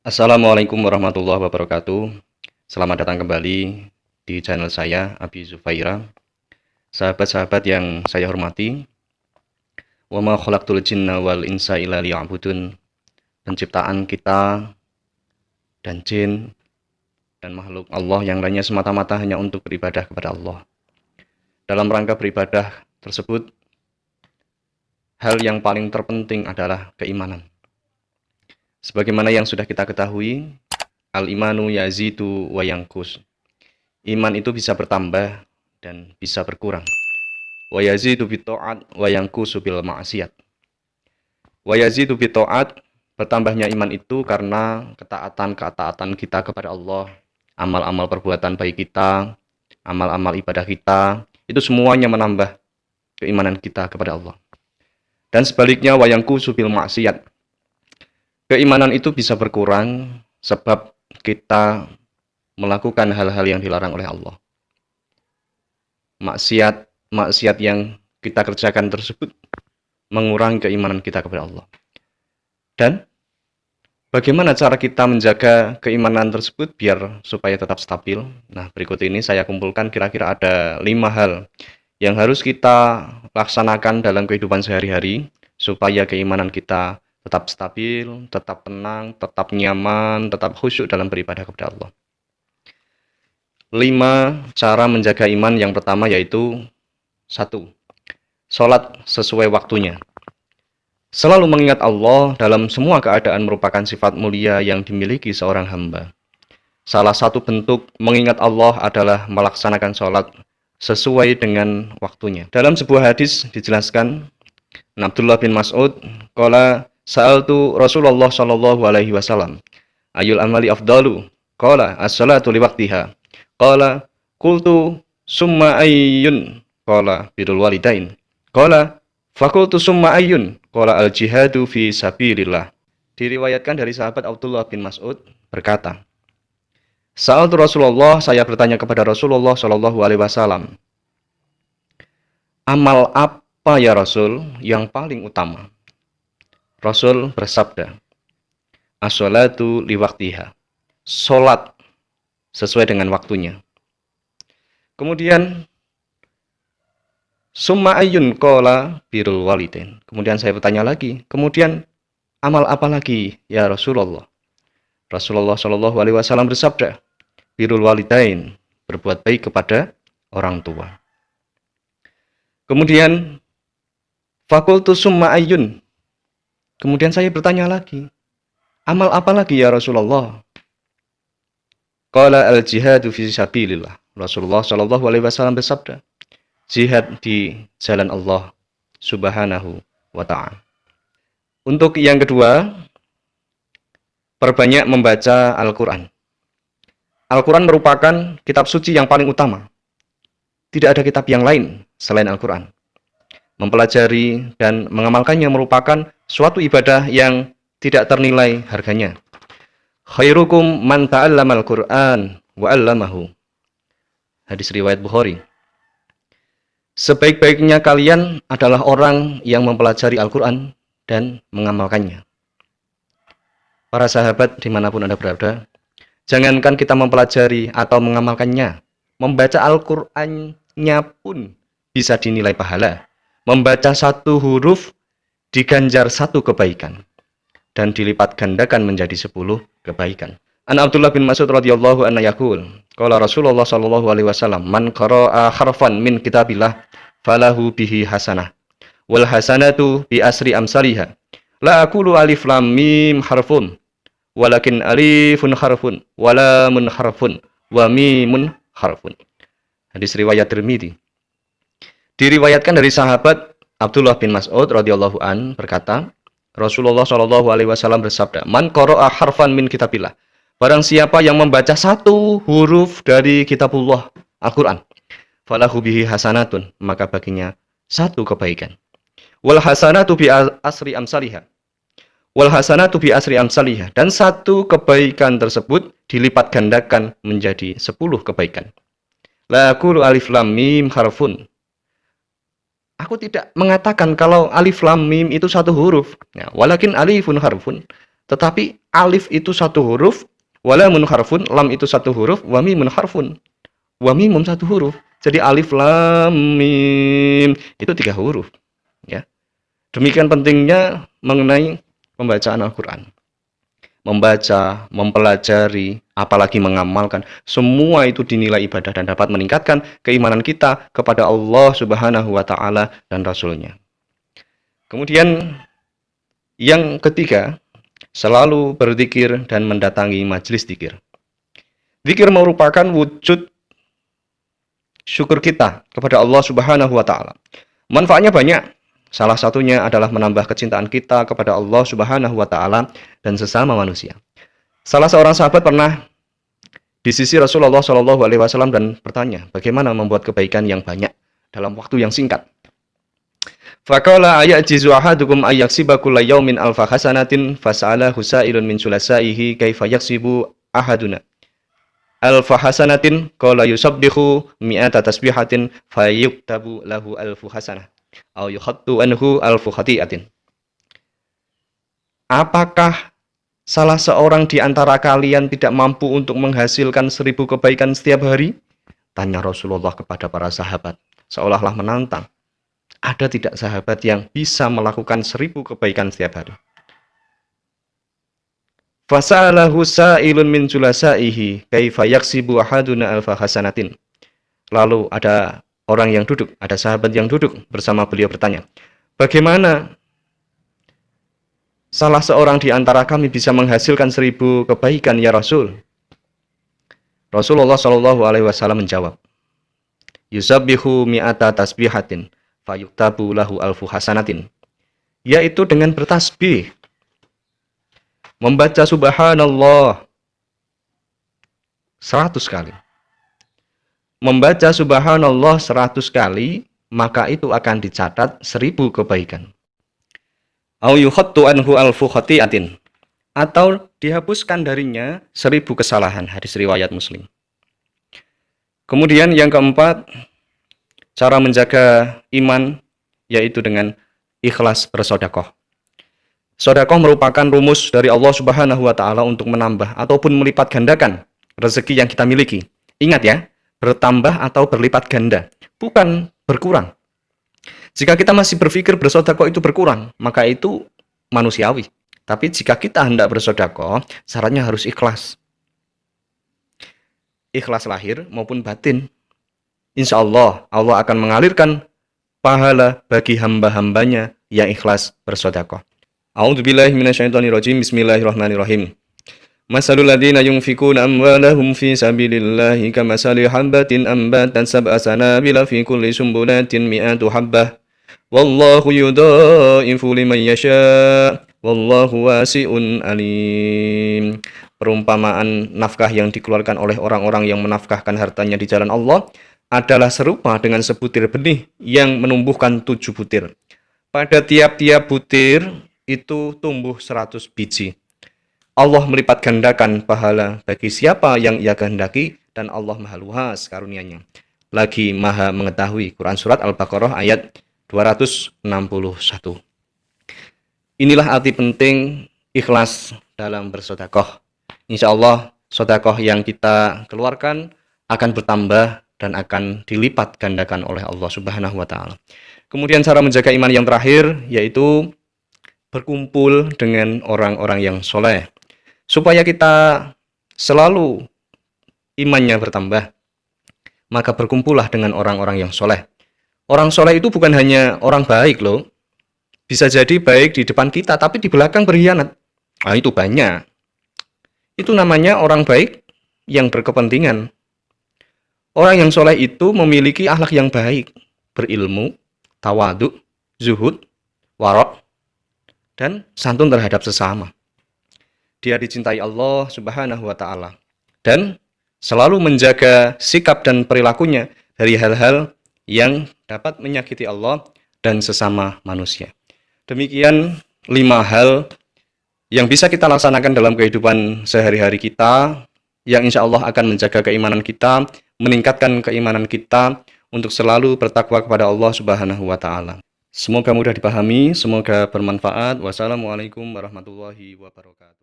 Assalamualaikum warahmatullahi wabarakatuh. Selamat datang kembali di channel saya, Abi Zufaira. Sahabat-sahabat yang saya hormati, wa ma khalaqtul jinna wal insa illa liya'budun. Penciptaan kita dan jin dan makhluk Allah yang lainnya semata-mata hanya untuk beribadah kepada Allah. Dalam rangka beribadah tersebut, hal yang paling terpenting adalah keimanan. Sebagaimana yang sudah kita ketahui, al-imanu yazidu wa yanqus. Iman itu bisa bertambah dan bisa berkurang. Wa yazidu bitta'at wa yanqusu bil ma'siyat. Wa yazidu bitta'at, bertambahnya iman itu karena ketaatan kita kepada Allah, amal-amal perbuatan baik kita, amal-amal ibadah kita, itu semuanya menambah keimanan kita kepada Allah. Dan sebaliknya wa yanqusu bil ma'siyat. Keimanan itu bisa berkurang sebab kita melakukan hal-hal yang dilarang oleh Allah. Maksiat yang kita kerjakan tersebut mengurangi keimanan kita kepada Allah. Dan bagaimana cara kita menjaga keimanan tersebut biar supaya tetap stabil? Nah, berikut ini saya kumpulkan kira-kira ada 5 hal yang harus kita laksanakan dalam kehidupan sehari-hari supaya keimanan kita tetap stabil, tetap tenang, tetap nyaman, tetap khusyuk dalam beribadah kepada Allah. 5 cara menjaga iman. Yang pertama yaitu 1. Sholat sesuai waktunya. Selalu mengingat Allah dalam semua keadaan merupakan sifat mulia yang dimiliki seorang hamba. Salah satu bentuk mengingat Allah adalah melaksanakan sholat sesuai dengan waktunya. Dalam sebuah hadis dijelaskan, Abdullah bin Mas'ud qala sa'altu Rasulullah sallallahu alaihi wasallam, ayul amali afdalu? Qala as-salatu liwaqtiha. Qala qultu summa ayyun? Qala birrul walidain. Qala faqultu summa ayyun? Qala al-jihadu fi sabilillah. Diriwayatkan dari sahabat Abdullah bin Mas'ud berkata, sa'altu Rasulullah, saya bertanya kepada Rasulullah sallallahu alaihi wasallam, amal apa ya Rasul yang paling utama? Rasul bersabda, as-sholatu liwaqtiha. Salat sesuai dengan waktunya. Kemudian summa ayyun? Qala birrul walidain. Kemudian saya bertanya lagi, kemudian amal apa lagi ya Rasulullah? Rasulullah Shallallahu alaihi wasallam bersabda, birrul walidain, berbuat baik kepada orang tua. Kemudian fakultu summa ayyun? Kemudian saya bertanya lagi, amal apa lagi ya Rasulullah? Qala al-jihadu fi sabilillah. Rasulullah Shallallahu alaihi wasallam bersabda, jihad di jalan Allah Subhanahu wa ta'ala. Untuk yang kedua, perbanyak membaca Al-Quran. Al-Quran merupakan kitab suci yang paling utama. Tidak ada kitab yang lain selain Al-Quran. Mempelajari dan mengamalkannya merupakan suatu ibadah yang tidak ternilai harganya. Khairukum man ta'allamal Qur'an wa 'allamahu. Hadis riwayat Bukhari. Sebaik-baiknya kalian adalah orang yang mempelajari Al-Quran dan mengamalkannya. Para sahabat dimanapun Anda berada, jangankan kita mempelajari atau mengamalkannya, membaca Al-Qur'annya pun bisa dinilai pahala. Membaca satu huruf diganjar 1 kebaikan dan dilipat gandakan menjadi 10 kebaikan. An Abdullah bin Mas'ud radhiyallahu anhu yaqul, qala Rasulullah sallallahu alaihi wasallam, man qara'a harfan min kitabillah falahu bihi hasanah wal hasanatu bi asri amsalihha. La aqulu alif lam mim harfun walakin alifun harfun wa lamun harfun wa mimun harfun. Hadis riwayat Tirmidzi. Diriwayatkan dari sahabat Abdullah bin Mas'ud radhiyallahu an berkata, Rasulullah shallallahu alaihi wasallam bersabda, man qara'a harfan min kitabillah. Barang siapa yang membaca 1 huruf dari kitabullah Al-Quran, falahu bihi hasanatun, maka baginya 1 kebaikan. Wal hasanatu bi asri amsalihha. Wal hasanatu bi asri amsalihha, dan 1 kebaikan tersebut dilipat gandakan menjadi 10 kebaikan. La aqulu alif lam mim harfun. Aku tidak mengatakan kalau alif lam mim itu 1 huruf. Ya, walakin alifun harfun. Tetapi alif itu satu huruf, wa lamun harfun, lam itu satu huruf, wa mimun harfun. Wa mimun satu huruf. Jadi alif lam mim itu 3 huruf, ya. Demikian pentingnya mengenai pembacaan Al-Qur'an. Membaca, mempelajari, apalagi mengamalkan, semua itu dinilai ibadah dan dapat meningkatkan keimanan kita kepada Allah Subhanahu wa taala dan Rasul-Nya. Kemudian yang ketiga, selalu berzikir dan mendatangi majelis zikir. Zikir merupakan wujud syukur kita kepada Allah Subhanahu wa taala. Manfaatnya banyak. Salah satunya adalah menambah kecintaan kita kepada Allah Subhanahu wa taala dan sesama manusia. Salah seorang sahabat pernah di sisi Rasulullah Shallallahu alaihi wasallam dan bertanya, bagaimana membuat kebaikan yang banyak dalam waktu yang singkat. Faqala ayajizu ahadukum ayaksiba kulla yaumin alfa hasanatin fas'ala husailun min sulasaihi kaifa yaksibu ahaduna alfa hasanatin qala yusabbihu mi'ata tasbihatin fayuktabu lahu alfu hasanah au yukhattu anhu alfu khati'atin. Apakah salah seorang di antara kalian tidak mampu untuk menghasilkan 1000 kebaikan setiap hari? Tanya Rasulullah kepada para sahabat, seolah-olah menantang. Ada tidak sahabat yang bisa melakukan 1000 kebaikan setiap hari? Fasa'alahu sa'ilun min julasaihi kaifa yaksibu ahaduna alfa hasanatin. Lalu ada orang yang duduk, ada sahabat yang duduk bersama beliau bertanya, bagaimana salah seorang di antara kami bisa menghasilkan 1000 kebaikan ya Rasul? Rasulullah Shallallahu alaihi wasallam menjawab, yusabbihu mi'ata tasbihatin fayuktabu lahu alfu hasanatin, yaitu dengan bertasbih, membaca subhanallah 100 kali. Membaca subhanallah 100 kali, maka itu akan dicatat 1000 kebaikan. Au yukhattu anhu alfu khati'atin, atau dihapuskan darinya 1000 kesalahan. Hadis riwayat Muslim. Kemudian yang keempat, cara menjaga iman yaitu dengan ikhlas bersedekah. Sedekah merupakan rumus dari Allah Subhanahu wa taala untuk menambah ataupun melipat gandakan rezeki yang kita miliki. Ingat ya, bertambah atau berlipat ganda, bukan berkurang. Jika kita masih berpikir bersedekah itu berkurang, maka itu manusiawi. Tapi jika kita hendak bersedekah, syaratnya harus ikhlas. Ikhlas lahir maupun batin. Insya Allah, Allah akan mengalirkan pahala bagi hamba-hambanya yang ikhlas bersedekah. A'udzubillahi minasyaitonirrajim. Bismillahirrahmanirrahim. Masalul ladzina yunfikuna amwalahum fi sabilillahi kamasali habbatin ambatan sab'a sanabila fi kulli sumbulatin mi'atu habbah. Wallahu yudha'ifu liman yasha'. Wallahu wasi'un alim. Perumpamaan nafkah yang dikeluarkan oleh orang-orang yang menafkahkan hartanya di jalan Allah adalah serupa dengan sebutir benih yang menumbuhkan 7 butir. Pada tiap-tiap butir itu tumbuh 100 biji. Allah melipat gandakan pahala bagi siapa yang ia kehendaki dan Allah Maha luas karunia-Nya. Lagi Maha mengetahui. Quran Surat Al-Baqarah ayat 261. Inilah arti penting ikhlas dalam bersedekah. Insya Allah sedekah yang kita keluarkan akan bertambah dan akan dilipat gandakan oleh Allah Subhanahu wa taala. Kemudian cara menjaga iman yang terakhir yaitu berkumpul dengan orang-orang yang soleh. Supaya kita selalu imannya bertambah, maka berkumpullah dengan orang-orang yang soleh. Orang soleh itu bukan hanya orang baik loh. Bisa jadi baik di depan kita, tapi di belakang berkhianat. Nah, itu banyak. Itu namanya orang baik yang berkepentingan. Orang yang soleh itu memiliki akhlak yang baik, berilmu, tawadhu, zuhud, warok, dan santun terhadap sesama. Dia dicintai Allah Subhanahu wa taala dan selalu menjaga sikap dan perilakunya dari hal-hal yang dapat menyakiti Allah dan sesama manusia. Demikian 5 hal yang bisa kita laksanakan dalam kehidupan sehari-hari kita, yang insya Allah akan menjaga keimanan kita, meningkatkan keimanan kita untuk selalu bertakwa kepada Allah Subhanahu wa taala. Semoga mudah dipahami, semoga bermanfaat. Wassalamualaikum warahmatullahi wabarakatuh.